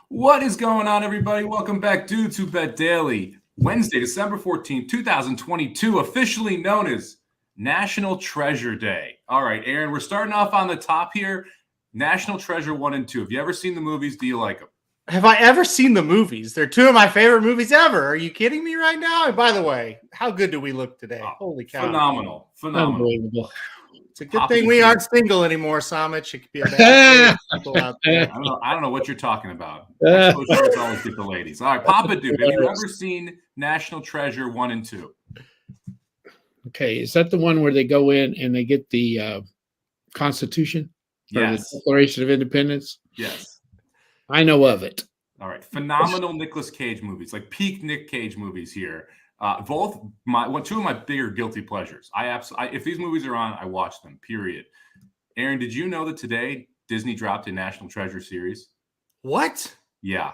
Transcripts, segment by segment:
What is going on, everybody? Welcome back, Dudes Who Bet Daily. Wednesday, December 14th, 2022, officially known as National Treasure Day. All right, Aaron, we're starting off on the top here. National Treasure 1 and 2. Have you ever seen the movies? Do you like them? Have I ever seen the movies? They're two of my favorite movies ever. Are you kidding me right now? And by the way, how good do we look today? Holy cow. Phenomenal. Unbelievable. It's a good thing we aren't single anymore, Somich. It could be a bad people out there. I don't know what you're talking about. Exposure always get the ladies. All right, Papa Dude, have you ever seen National Treasure 1 and 2? Okay, is that the one where they go in and they get the Constitution? Yes. The Declaration of Independence? Yes. I know of it. All right. Phenomenal Nicolas Cage movies, like peak Nick Cage movies here. Two of my bigger guilty pleasures. If these movies are on, I watch them, period. Aaron, did you know that today Disney dropped a National Treasure series? What? Yeah.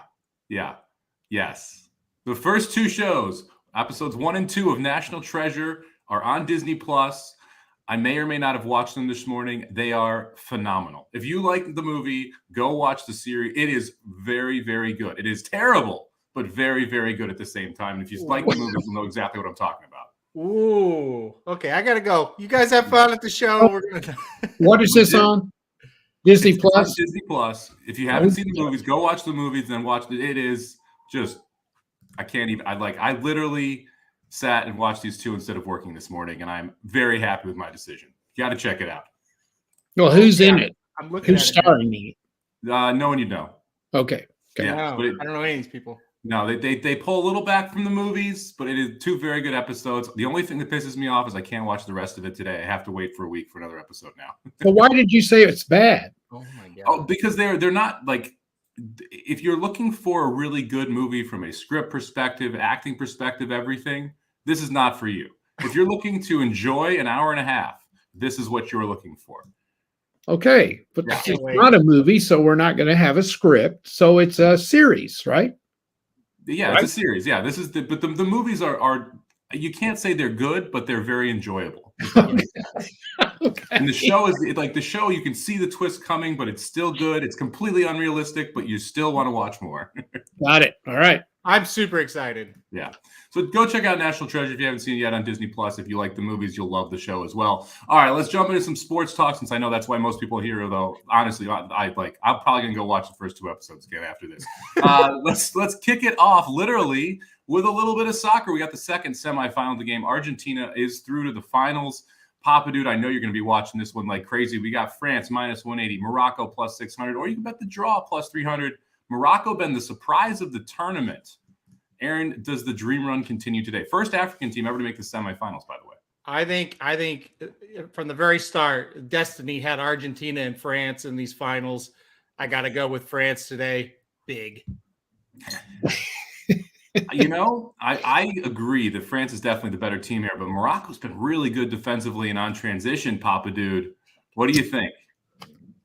Yes. The first two shows, episodes 1 and 2 of National Treasure, are on Disney Plus. I may or may not have watched them this morning. They are phenomenal. If you like the movie, go watch the series. It is very, very good. It is terrible, but very, very good at the same time. And if you like the movies, you'll know exactly what I'm talking about. Ooh. Okay, I got to go. You guys have fun at the show. What is this on? Disney Plus? Disney Plus. If you haven't seen the movies, go watch the movies, then watch it. It is just, I literally sat and watched these two instead of working this morning, and I'm very happy with my decision. You got to check it out. Well, who's in it? I'm looking Who's starring in it? No one you know. Okay. Yeah, no, I don't know any of these people. No, they pull a little back from the movies, but it is two very good episodes. The only thing that pisses me off is I can't watch the rest of it today. I have to wait for a week for another episode now. Well, why did you say it's bad? Oh my god! Oh, because they're not like. If you're looking for a really good movie from a script perspective, acting perspective, everything, this is not for you. If you're looking to enjoy an hour and a half, this is what you're looking for. Okay, but it's not a movie, so we're not going to have a script. So it's a series, right? Yeah, right? It's a series. Yeah, this is but the movies are you can't say they're good, but they're very enjoyable. Okay. And the show is like the show. You can see the twist coming, but it's still good. It's completely unrealistic, but you still want to watch more. Got it. All right. I'm super excited. Yeah. So go check out National Treasure if you haven't seen it yet on Disney Plus. If you like the movies, you'll love the show as well. All right, let's jump into some sports talk since I know that's why most people are here. Though honestly, I'm probably gonna go watch the first two episodes again after this. Let's kick it off literally with a little bit of soccer. We got the second semifinal of the game. Argentina is through to the finals. Papa Dude, I know you're going to be watching this one like crazy. We got France minus 180, Morocco plus 600, or you can bet the draw plus 300. Morocco been the surprise of the tournament. Aaron, does the dream run continue today? First African team ever to make the semifinals, by the way. I think from the very start, destiny had Argentina and France in these finals. I got to go with France today. Big. You know, I agree that France is definitely the better team here, but Morocco's been really good defensively and on transition, Papa Dude. What do you think?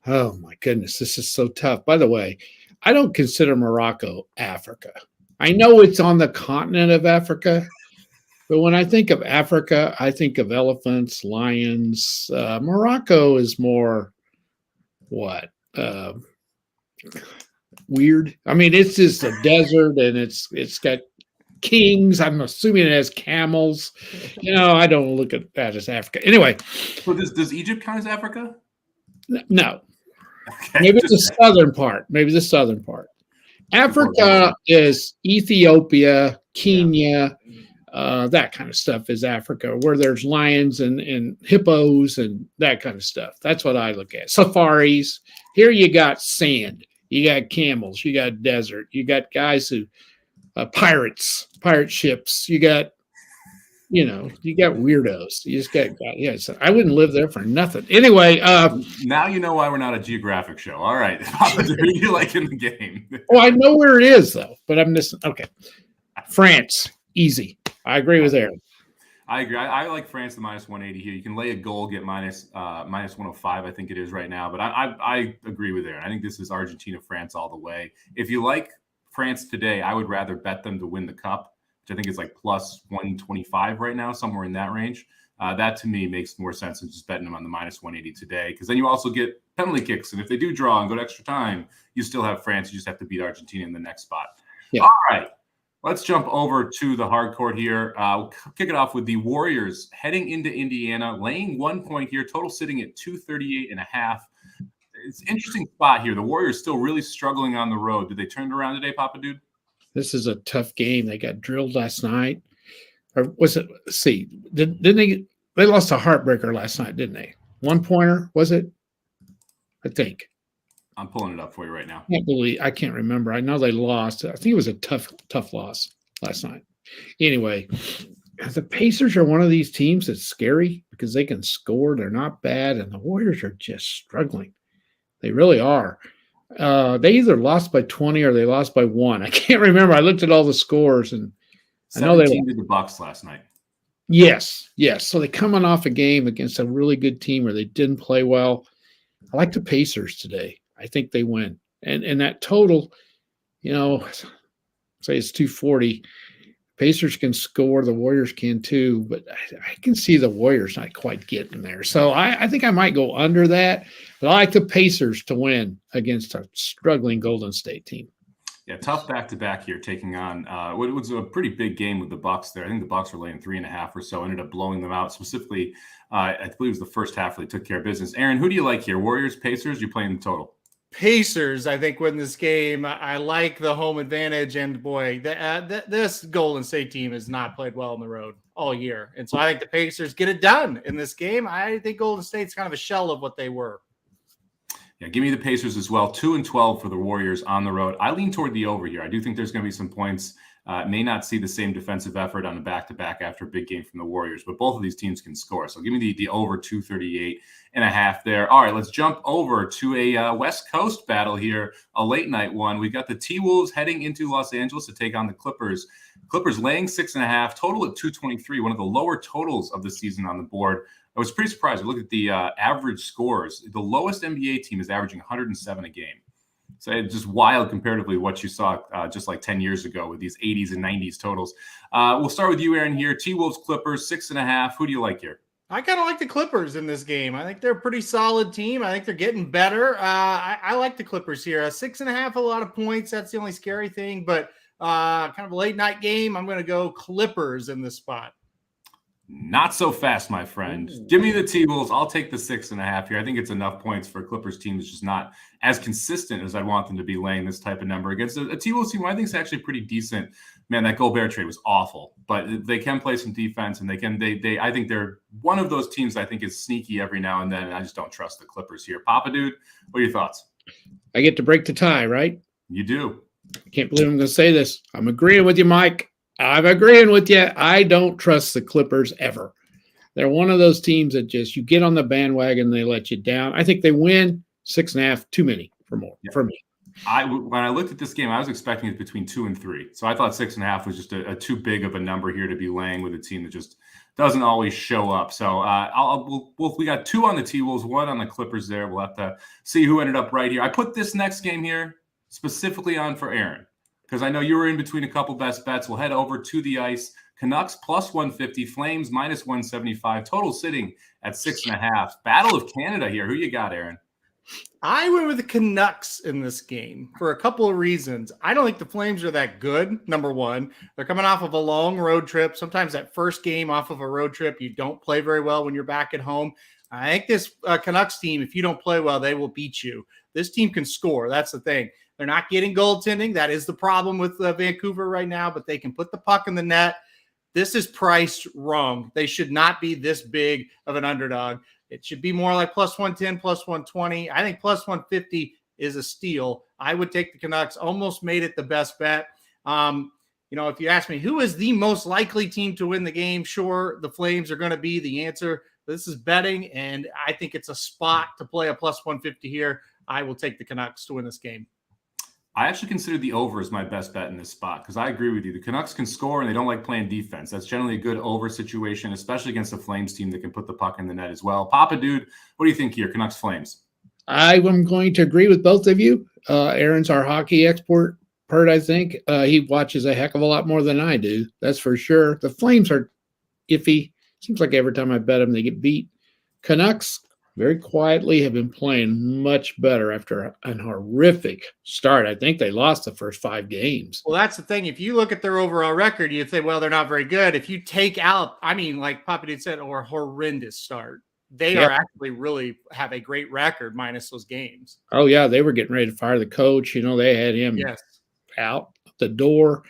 Oh, my goodness. This is so tough. By the way, I don't consider Morocco Africa. I know it's on the continent of Africa, but when I think of Africa, I think of elephants, lions. Morocco is more what? Weird. I mean, it's just a desert and it's got kings. I'm assuming it has camels. You know, I don't look at that as Africa. Anyway. So does Egypt count as Africa? No. Okay. Maybe the southern part. Africa is Ethiopia, Kenya, that kind of stuff is Africa, where there's lions and hippos and that kind of stuff. That's what I look at. Safaris. Here you got sand. You got camels. You got desert. You got guys who pirate ships. You got weirdos. You just got So I wouldn't live there for nothing. Anyway, now you know why we're not a geographic show. All right, Papa, who do you like in the game? Well, I know where it is though, but I'm missing. Okay, France, easy. I agree with Aaron. I agree. I like France the minus 180 here. You can lay a goal, get minus 105, I think it is right now. But I agree with Aaron. I think this is Argentina, France all the way. If you like France today, I would rather bet them to win the cup, which I think is like plus 125 right now, somewhere in that range. That to me makes more sense than just betting them on the minus 180 today, because then you also get penalty kicks. And if they do draw and go to extra time, you still have France. You just have to beat Argentina in the next spot. Yeah. All right. Let's jump over to the hard court here. We'll kick it off with the Warriors heading into Indiana, laying 1 point here, total sitting at 238.5. It's an interesting spot here. The Warriors still really struggling on the road. Did they turn it around today, Papa Dude? This is a tough game. They got drilled last night. Or was it? Let's see. Didn't they lost a heartbreaker last night, didn't they? 1 pointer, was it? I think. I'm pulling it up for you right now. I can't remember. I know they lost. I think it was a tough loss last night. Anyway, the Pacers are one of these teams that's scary because they can score. They're not bad, and the Warriors are just struggling. They really are. They either lost by 20 or they lost by 1. I can't remember. I looked at all the scores, and I know they did the Bucks last night. Yes. So they're coming off a game against a really good team where they didn't play well. I like the Pacers today. I think they win. And that total, say it's 240. Pacers can score. The Warriors can too. But I can see the Warriors not quite getting there. So I think I might go under that. But I like the Pacers to win against a struggling Golden State team. Yeah, tough back-to-back here, taking on what was a pretty big game with the Bucks there. I think the Bucks were laying 3.5 or so, ended up blowing them out. Specifically, I believe it was the first half where they took care of business. Aaron, who do you like here? Warriors, Pacers? You're playing the total. Pacers, I think, win this game. I like the home advantage, and boy, this Golden State team has not played well on the road all year, and so I think the Pacers get it done in this game. I think Golden State's kind of a shell of what they were. Yeah, give me the Pacers as well. 2-12 for the Warriors on the road. I lean toward the over here. I do think there's going to be some points. May not see the same defensive effort on a back-to-back after a big game from the Warriors, but both of these teams can score. So give me the over 238.5 there. All right, let's jump over to a West Coast battle here, a late-night one. We got the T-Wolves heading into Los Angeles to take on the Clippers. Clippers laying 6.5, total at 223, one of the lower totals of the season on the board. I was pretty surprised. I looked at the average scores. The lowest NBA team is averaging 107 a game. So it's just wild comparatively what you saw just like 10 years ago with these 80s and 90s totals. We'll start with you, Aaron, here. T-Wolves, Clippers, 6.5. Who do you like here? I kind of like the Clippers in this game. I think they're a pretty solid team. I think they're getting better. I like the Clippers here. 6.5, a lot of points. That's the only scary thing. But kind of a late night game. I'm going to go Clippers in this spot. Not so fast, my friend. Give me the T-Wolves. I'll take the 6.5 here. I think it's enough points for a Clippers team that's just not as consistent as I'd want them to be laying this type of number against a T-Wolves team. I think it's actually pretty decent. Man, that Gobert trade was awful, but they can play some defense, and they I think they're one of those teams I think is sneaky every now and then, and I just don't trust the Clippers here. Papa Dude, what are your thoughts? I get to break the tie, right? You do. I can't believe I'm going to say this. I'm agreeing with you, Mike. I'm agreeing with you. I don't trust the Clippers ever. They're one of those teams that just you get on the bandwagon, they let you down. I think they win 6.5, too many for me. When I looked at this game, I was expecting it between 2 and 3. So I thought 6.5 was just a too big of a number here to be laying with a team that just doesn't always show up. So we got 2 on the T-Wolves, 1 on the Clippers there. We'll have to see who ended up right here. I put this next game here specifically on for Aaron, because I know you were in between a couple best bets. We'll head over to the ice. Canucks plus 150, Flames minus 175, total sitting at 6.5. Battle of Canada here. Who you got, Aaron? I went with the Canucks in this game for a couple of reasons. I don't think the Flames are that good, number one. They're coming off of a long road trip. Sometimes that first game off of a road trip, you don't play very well when you're back at home. I think this Canucks team, if you don't play well, they will beat you. This team can score. That's the thing. They're not getting goaltending. That is the problem with Vancouver right now, but they can put the puck in the net. This is priced wrong. They should not be this big of an underdog. It should be more like plus 110, plus 120. I think plus 150 is a steal. I would take the Canucks. Almost made it the best bet. If you ask me who is the most likely team to win the game, sure, the Flames are going to be the answer. This is betting, and I think it's a spot to play a plus 150 here. I will take the Canucks to win this game. I actually consider the over as my best bet in this spot because I agree with you. The Canucks can score and they don't like playing defense. That's generally a good over situation, especially against a Flames team that can put the puck in the net as well. Papa Dude, what do you think here? Canucks Flames. I am going to agree with both of you. Aaron's our hockey expert, I think. He watches a heck of a lot more than I do. That's for sure. The Flames are iffy. Seems like every time I bet them, they get beat. Canucks very quietly have been playing much better after a horrific start. I think they lost the first 5 games. Well, that's the thing. If you look at their overall record, you'd say, well, they're not very good. If you take out, I mean, like Papa did said, or horrendous start, they are actually really have a great record minus those games. Oh, yeah. They were getting ready to fire the coach. They had him out the door.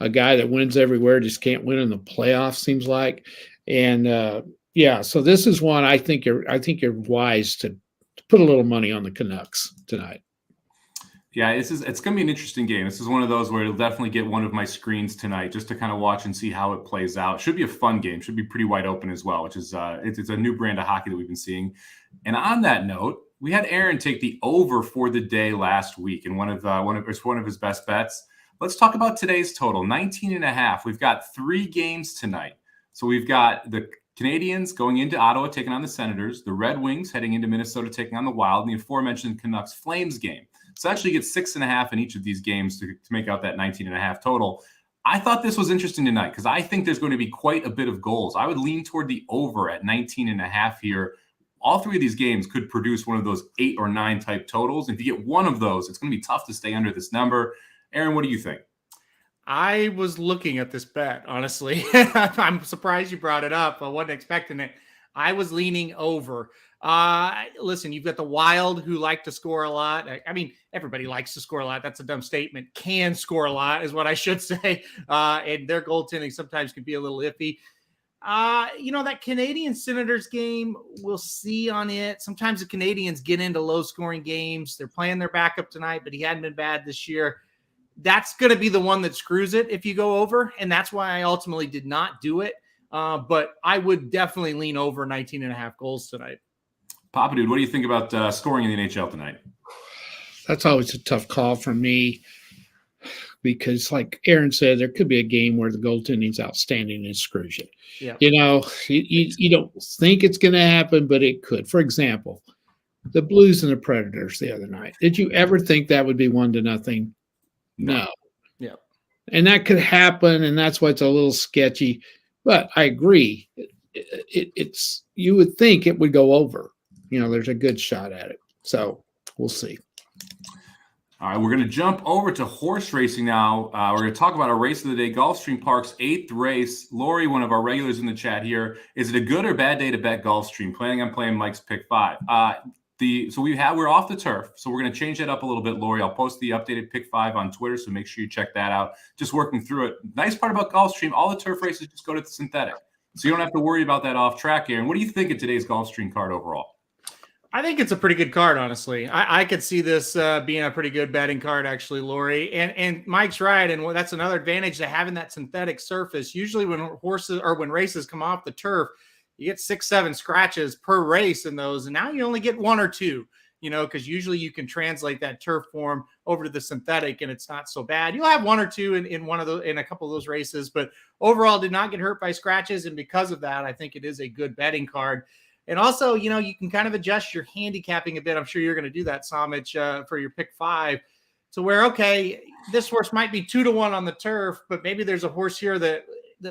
A guy that wins everywhere just can't win in the playoffs, seems like. And so this is one I think you're wise to put a little money on the Canucks tonight. Yeah, it's going to be an interesting game. This is one of those where it'll definitely get one of my screens tonight just to kind of watch and see how it plays out. Should be a fun game. Should be pretty wide open as well, which is it's a new brand of hockey that we've been seeing. And on that note, we had Aaron take the over for the day last week in one of his best bets. Let's talk about today's total, 19.5. We've got 3 games tonight. So we've got the Canadiens going into Ottawa taking on the Senators, the Red Wings heading into Minnesota taking on the Wild, and the aforementioned Canucks Flames game. So actually get 6.5 in each of these games to make out that 19.5 total. I thought this was interesting tonight because I think there's going to be quite a bit of goals. I would lean toward the over at 19.5 here. All 3 of these games could produce one of those 8 or 9 type totals. If you get one of those, it's going to be tough to stay under this number. Aaron, what do you think? I was looking at this bet, honestly. I'm surprised you brought it up. I wasn't expecting it. I was leaning over. Listen, you've got the Wild who like to score a lot. I mean, everybody likes to score a lot. That's a dumb statement. Can score a lot is what I should say. And their goaltending sometimes can be a little iffy. That Canadian Senators game, we'll see on it. Sometimes the Canadians get into low-scoring games. They're playing their backup tonight, but he hadn't been bad this year. That's going to be the one that screws it if you go over, and that's why I ultimately did not do it. But I would definitely lean over 19.5 goals tonight. Papa Dude, what do you think about scoring in the NHL tonight? That's always a tough call for me because, like Aaron said, there could be a game where the goaltending's outstanding and screws you. Yeah. You don't think it's going to happen, but it could. For example, the Blues and the Predators the other night. Did you ever think that would be 1-0? No. Yeah. And that could happen, and that's why it's a little sketchy. But I agree. It's you would think it would go over. There's a good shot at it. So we'll see. All right, we're going to jump over to horse racing now. We're going to talk about our race of the day, Gulfstream Park's 8th race. Lori, one of our regulars in the chat here, is it a good or bad day to bet Gulfstream? Planning on playing Mike's pick 5. We're off the turf, so we're going to change that up a little bit, Lori. I'll post the updated pick 5 on Twitter, so make sure you check that out. Just working through it. Nice part about Gulfstream, all the turf races just go to the synthetic, so you don't have to worry about that off track here. And what do you think of today's Gulfstream card overall? I think it's a pretty good card, honestly. I could see this being a pretty good betting card, actually, Lori. And Mike's right, and that's another advantage to having that synthetic surface. Usually, when races come off the turf, you get 6-7 scratches per race in those, and now you only get 1 or 2. Because usually you can translate that turf form over to the synthetic, and it's not so bad. You'll have 1 or 2 in a couple of those races, but overall, did not get hurt by scratches, and because of that, I think it is a good betting card. And also, you can kind of adjust your handicapping a bit. I'm sure you're going to do that, Somich, for your pick 5 to where, okay, this horse might be 2-1 on the turf, but maybe there's a horse here that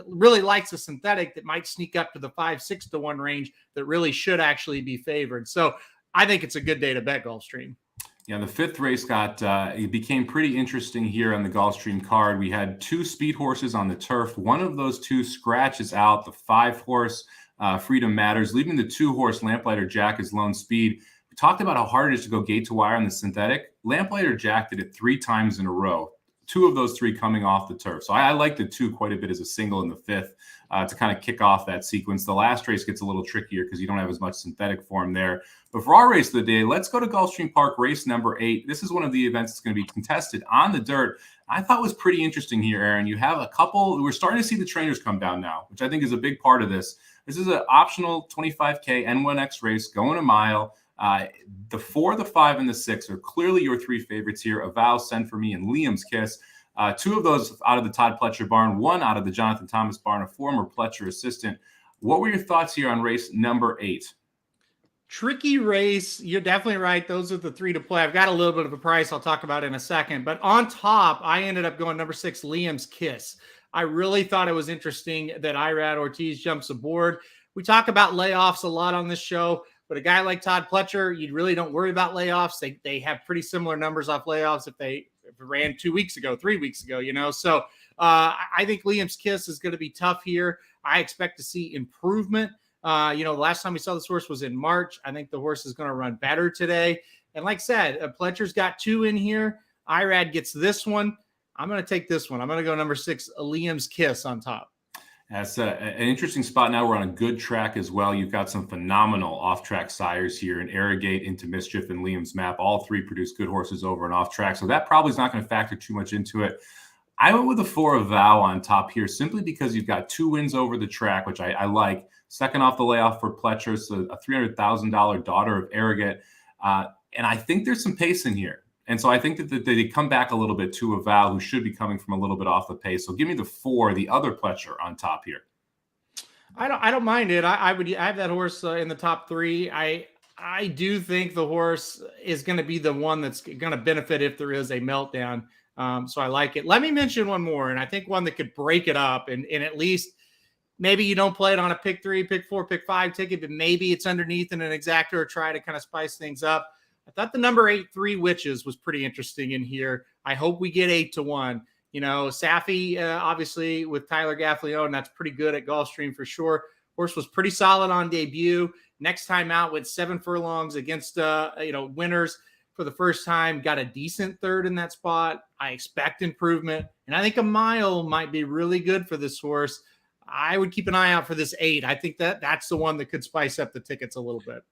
really likes a synthetic that might sneak up to the 5-6-1 range that really should actually be favored. So I think it's a good day to bet Gulfstream. Yeah, the 5th race it became pretty interesting here on the Gulfstream card. We had 2 speed horses on the turf. One of those 2 scratches out, the 5-horse Freedom Matters, leaving the 2-horse Lamplighter Jack as lone speed. We talked about how hard it is to go gate to wire on the synthetic. Lamplighter Jack did it 3 times in a row. 2 of those 3 coming off the turf. So I like the 2 quite a bit as a single in the 5th to kind of kick off that sequence. The last race gets a little trickier because you don't have as much synthetic form there. But for our race of the day, let's go to Gulfstream Park, race number 8. This is one of the events that's going to be contested on the dirt. I thought was pretty interesting here, Aaron. You have a couple. We're starting to see the trainers come down now, which I think is a big part of this. This is an optional 25K N1X race going a mile. The 4, the 5, and the 6 are clearly your 3 favorites here. Avow, Send For Me, and Liam's Kiss. 2 of those out of the Todd Pletcher barn, 1 out of the Jonathan Thomas barn, a former Pletcher assistant. What were your thoughts here on race number 8? Tricky race. You're definitely right. Those are the 3 to play. I've got a little bit of a price I'll talk about in a second. But on top, I ended up going number 6, Liam's Kiss. I really thought it was interesting that Irad Ortiz jumps aboard. We talk about layoffs a lot on this show, but a guy like Todd Pletcher, you really don't worry about layoffs. They have pretty similar numbers off layoffs if it ran 2 weeks ago, 3 weeks ago, So I think Liam's Kiss is going to be tough here. I expect to see improvement. The last time we saw this horse was in March. I think the horse is going to run better today. And like I said, Pletcher's got 2 in here. Irad gets this one. I'm going to take this one. I'm going to go number 6, Liam's Kiss on top. That's an interesting spot. Now we're on a good track as well. You've got some phenomenal off-track sires here in Arrogate, Into Mischief, and Liam's Map. All 3 produce good horses over and off-track, so that probably is not going to factor too much into it. I went with the 4 of Vow on top here simply because you've got 2 wins over the track, which I like. Second off the layoff for Pletcher, so a $300,000 daughter of Arrogate. And I think there's some pace in here. And so I think that they come back a little bit to a Val who should be coming from a little bit off the pace. So give me the 4, the other Pletcher on top here. I don't mind it. I have that horse in the top 3. I do think the horse is going to be the one that's going to benefit if there is a meltdown. So I like it. Let me mention one more, and I think one that could break it up and at least maybe you don't play it on a pick 3, pick 4, pick 5 ticket, but maybe it's underneath in an exactor or try to kind of spice things up. I thought the number 8, 3 Witches was pretty interesting in here. I hope we get 8-1. Safi, obviously with Tyler Gaffleone, that's pretty good at Gulfstream for sure. Horse was pretty solid on debut. Next time out went 7 furlongs against, winners for the first time. Got a decent third in that spot. I expect improvement, and I think a mile might be really good for this horse. I would keep an eye out for this 8. I think that's the one that could spice up the tickets a little bit.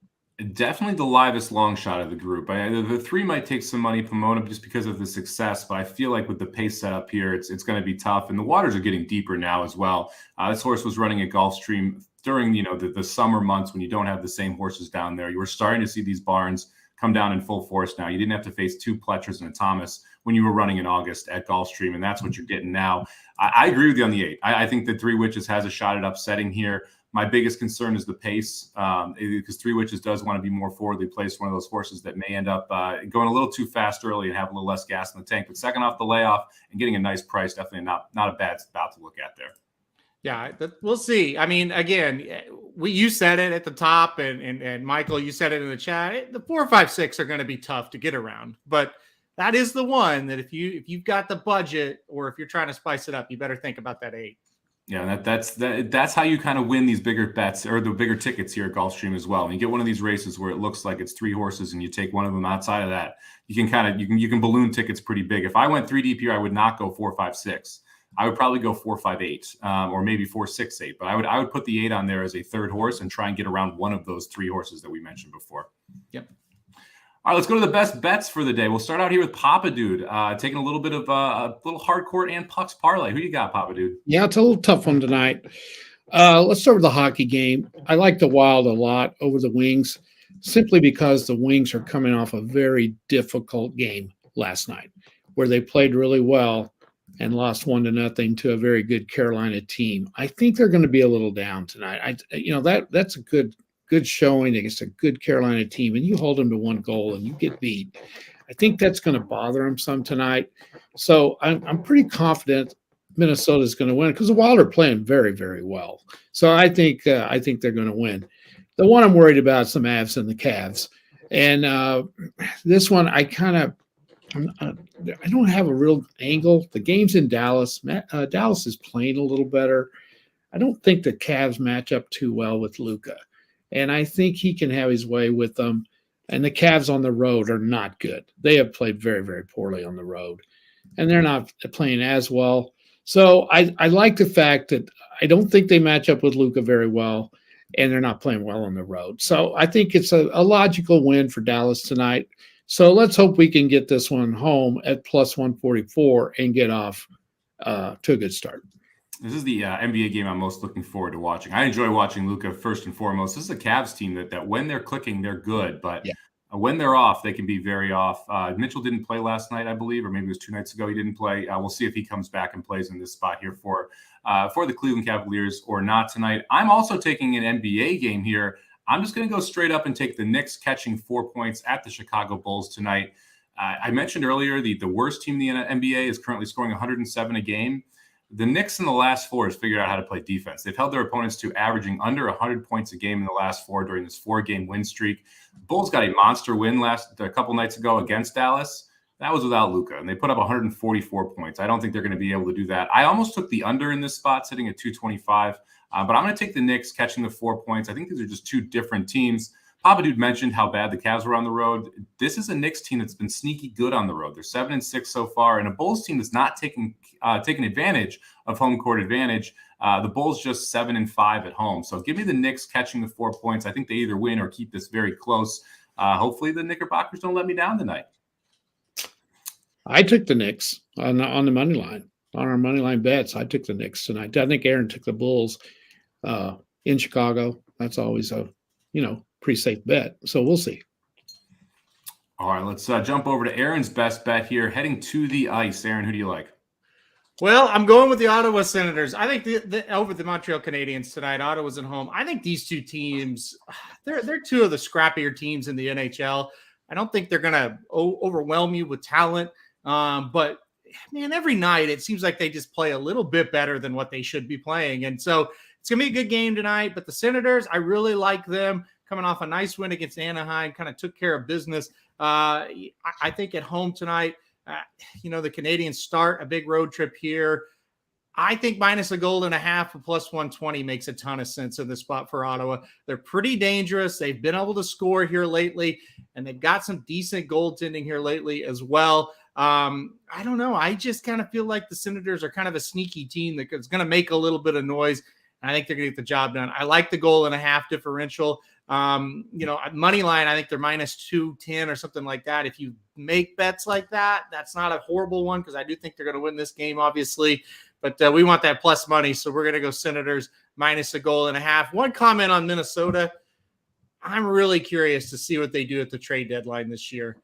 Definitely the livest long shot of the group. The 3 might take some money, Pomona, just because of the success, but I feel like with the pace set up here, it's going to be tough, and the waters are getting deeper now as well. This horse was running at Gulfstream during the summer months when you don't have the same horses down there. You were starting to see these barns come down in full force now. You didn't have to face 2 Pletchers and a Thomas when you were running in August at Gulfstream, and that's what you're getting now. I agree with you on the 8. I think that 3 Witches has a shot at upsetting here. My biggest concern is the pace, because 3 Witches does want to be more forwardly placed, one of those horses that may end up going a little too fast early and have a little less gas in the tank. But second off the layoff and getting a nice price, definitely not a bad spot to look at there. Yeah, we'll see. I mean, again, you said it at the top, and Michael, you said it in the chat. The 4, 5, 6 are going to be tough to get around, but that is the one that if you've got the budget, or if you're trying to spice it up, you better think about that 8. Yeah, that's how you kind of win these bigger bets or the bigger tickets here at Gulfstream as well. When you get one of these races where it looks like it's 3 horses and you take one of them outside of that, you can balloon tickets pretty big. If I went 3 deep here, I would not go 4, 5, 6. I would probably go 4, 5, 8, or maybe 4, 6, 8. But I would put the 8 on there as a third horse and try and get around one of those 3 horses that we mentioned before. Yep. All right, let's go to the best bets for the day. We'll start out here with Papa Dude, taking a little bit of a little hardcourt and pucks parlay. Who you got, Papa Dude? Yeah, it's a little tough one tonight. Let's start with the hockey game. I like the Wild a lot over the Wings, simply because the Wings are coming off a very difficult game last night, where they played really well and lost 1-0 to a very good Carolina team. I think they're going to be a little down tonight. That's a good showing against a good Carolina team, and you hold them to 1 goal and you get beat. I think that's going to bother them some tonight. So I'm pretty confident Minnesota is going to win because the Wild are playing very, very well. So I think they're going to win. The one I'm worried about is the Mavs and the Cavs. And this one, I don't have a real angle. The game's in Dallas. Dallas is playing a little better. I don't think the Cavs match up too well with Luka. And I think he can have his way with them. And the Cavs on the road are not good. They have played very, very poorly on the road. And they're not playing as well. So I like the fact that I don't think they match up with Luka very well. And they're not playing well on the road. So I think it's a logical win for Dallas tonight. So let's hope we can get this one home at plus 144 and get off to a good start. This is the NBA game I'm most looking forward to watching. I enjoy watching Luka first and foremost. This is a Cavs team that when they're clicking, they're good. But when they're off, they can be very off. Mitchell didn't play last night, I believe, or maybe it was 2 nights ago. He didn't play. We'll see if he comes back and plays in this spot here for the Cleveland Cavaliers or not tonight. I'm also taking an NBA game here. I'm just going to go straight up and take the Knicks catching 4 points at the Chicago Bulls tonight. I mentioned earlier the worst team in the NBA is currently scoring 107 a game. The Knicks in the last 4 has figured out how to play defense. They've held their opponents to averaging under 100 points a game in the last 4 during this 4-game win streak. Bulls got a monster win a couple nights ago against Dallas. That was without Luka, and they put up 144 points. I don't think they're going to be able to do that. I almost took the under in this spot, sitting at 225, but I'm going to take the Knicks catching the 4 points. I think these are just 2 different teams. Papa Dude mentioned how bad the Cavs were on the road. This is a Knicks team that's been sneaky good on the road. They're 7-6 so far, and a Bulls team that's not taking advantage of home court advantage. The Bulls just 7-5 at home. So give me the Knicks catching the 4 points. I think they either win or keep this very close. Hopefully the Knickerbockers don't let me down tonight. I took the Knicks on the money line, on our money line bets. I took the Knicks tonight. I think Aaron took the Bulls in Chicago. That's always a, pretty safe bet. So we'll see. All right, let's jump over to Aaron's best bet here, heading to the ice. Aaron, who do you like? Well, I'm going with the Ottawa Senators. I think over the Montreal Canadiens tonight. Ottawa's at home. I think these 2 teams, they're 2 of the scrappier teams in the NHL. I don't think they're going to overwhelm you with talent. But man, every night it seems like they just play a little bit better than what they should be playing. And so it's going to be a good game tonight. But the Senators, I really like them coming off a nice win against Anaheim, kind of took care of business. I think at home tonight, the Canadiens start a big road trip here. I think minus a goal and a half or plus 120 makes a ton of sense in this spot for Ottawa. They're pretty dangerous. They've been able to score here lately, and they've got some decent goaltending here lately as well. I don't know. I just kind of feel like the Senators are kind of a sneaky team that is going to make a little bit of noise. I think they're going to get the job done. I like the goal and a half differential. Money line, I think they're minus 210 or something like that. If you make bets like that, that's not a horrible one because I do think they're going to win this game, obviously. But we want that plus money, so we're going to go Senators minus a goal and a half. One comment on Minnesota. I'm really curious to see what they do at the trade deadline this year.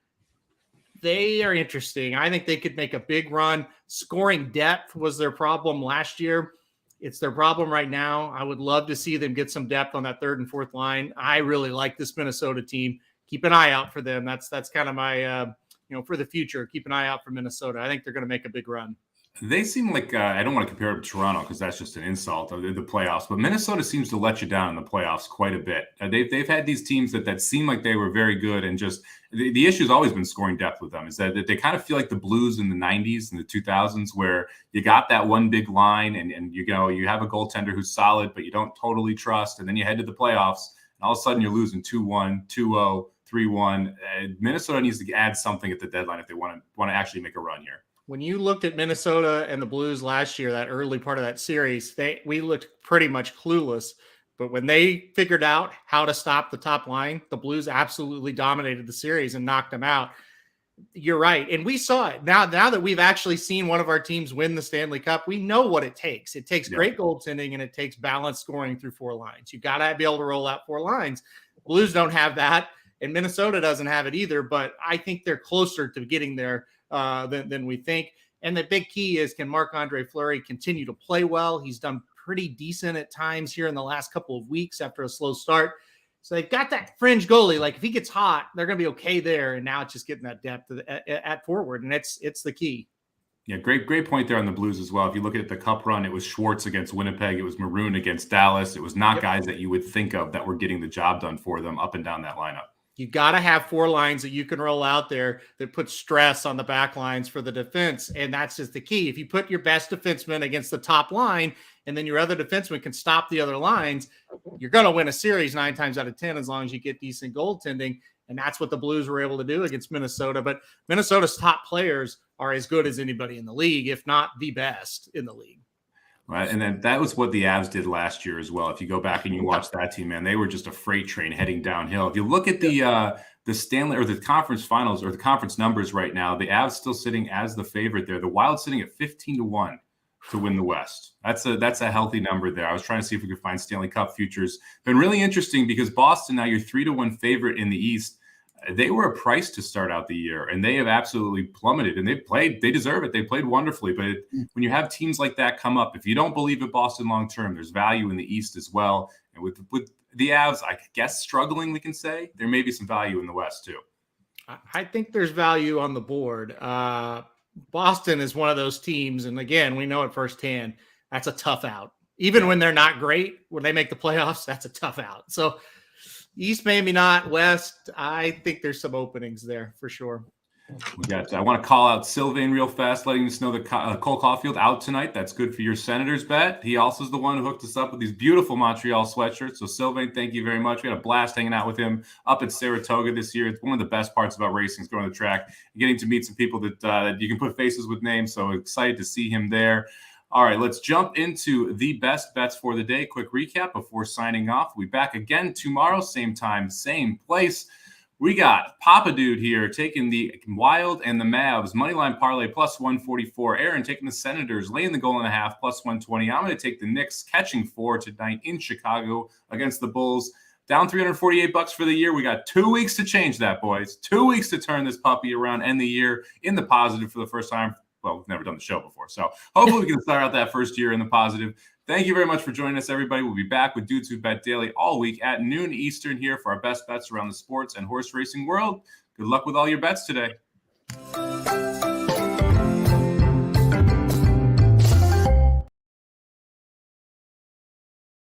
They are interesting. I think they could make a big run. Scoring depth was their problem last year. It's their problem right now. I would love to see them get some depth on that 3rd and 4th line. I really like this Minnesota team. Keep an eye out for them. That's kind of my, for the future. Keep an eye out for Minnesota. I think they're going to make a big run. They seem like I don't want to compare it to Toronto because that's just an insult of the playoffs. But Minnesota seems to let you down in the playoffs quite a bit. They've had these teams that seem like they were very good, and just the issue has always been scoring depth with them. Is that they kind of feel like the Blues in the 90s and the 2000s, where you got that one big line, and you have a goaltender who's solid, but you don't totally trust, and then you head to the playoffs, and all of a sudden you're losing 2-1, 2-0, 3-1. Minnesota needs to add something at the deadline if they want to actually make a run here. When you looked at Minnesota and the Blues last year, that early part of that series, we looked pretty much clueless. But when they figured out how to stop the top line, the Blues absolutely dominated the series and knocked them out. You're right. And we saw it. Now that we've actually seen one of our teams win the Stanley Cup, we know what it takes. It takes great goaltending, and it takes balanced scoring through 4 lines. You've got to be able to roll out 4 lines. Blues don't have that, and Minnesota doesn't have it either. But I think they're closer to getting there than we think. And the big key is, can Marc-Andre Fleury continue to play well? He's done pretty decent at times here in the last couple of weeks after a slow start. So they've got that fringe goalie. Like if he gets hot, they're going to be okay there. And now it's just getting that depth at forward, and it's the key. Yeah, great point there on the Blues as well. If you look at the Cup run, it was Schwartz against Winnipeg. It was Maroon against Dallas. It was not guys that you would think of that were getting the job done for them up and down that lineup. You got to have 4 lines that you can roll out there that put stress on the back lines for the defense. And that's just the key. If you put your best defenseman against the top line, and then your other defenseman can stop the other lines, you're going to win a series 9 times out of 10 as long as you get decent goaltending. And that's what the Blues were able to do against Minnesota. But Minnesota's top players are as good as anybody in the league, if not the best in the league. Right. And then that was what the Avs did last year as well. If you go back and you watch that team, man, they were just a freight train heading downhill. If you look at the Stanley or the conference finals or the conference numbers right now, the Avs still sitting as the favorite there. The Wild sitting at 15-1 to win the West. That's a healthy number there. I was trying to see if we could find Stanley Cup futures. Been really interesting because Boston, now you're 3-1 favorite in the East. They were a price to start out the year, and they have absolutely plummeted. And they deserve it. They played wonderfully. But when you have teams like that come up, if you don't believe in Boston long term, there's value in the East as well. And with the Avs, I guess struggling, we can say there may be some value in the West too. I think there's value on the board. Boston is one of those teams, and again, we know it firsthand. That's a tough out. Even when they're not great, when they make the playoffs, that's a tough out. So East, maybe not. West, I think there's some openings there for sure. I want to call out Sylvain real fast, letting us know that Cole Caulfield out tonight. That's good for your Senators bet. He also is the one who hooked us up with these beautiful Montreal sweatshirts. So Sylvain, thank you very much. We had a blast hanging out with him up at Saratoga this year. It's one of the best parts about racing is going to the track, getting to meet some people that you can put faces with names. So excited to see him there. All right, let's jump into the best bets for the day. Quick recap before signing off. We'll be back again tomorrow, same time, same place. We got Papa Dude here taking the Wild and the Mavs. Moneyline parlay plus 144. Aaron taking the Senators, laying the goal and a half plus 120. I'm going to take the Knicks catching 4 tonight in Chicago against the Bulls. Down $348 for the year. We got 2 weeks to change that, boys. 2 weeks to turn this puppy around, end the year in the positive for the first time. Well, we've never done the show before. So hopefully we can start out that first year in the positive. Thank you very much for joining us, everybody. We'll be back with Dudes Who Bet Daily all week at noon Eastern here for our best bets around the sports and horse racing world. Good luck with all your bets today.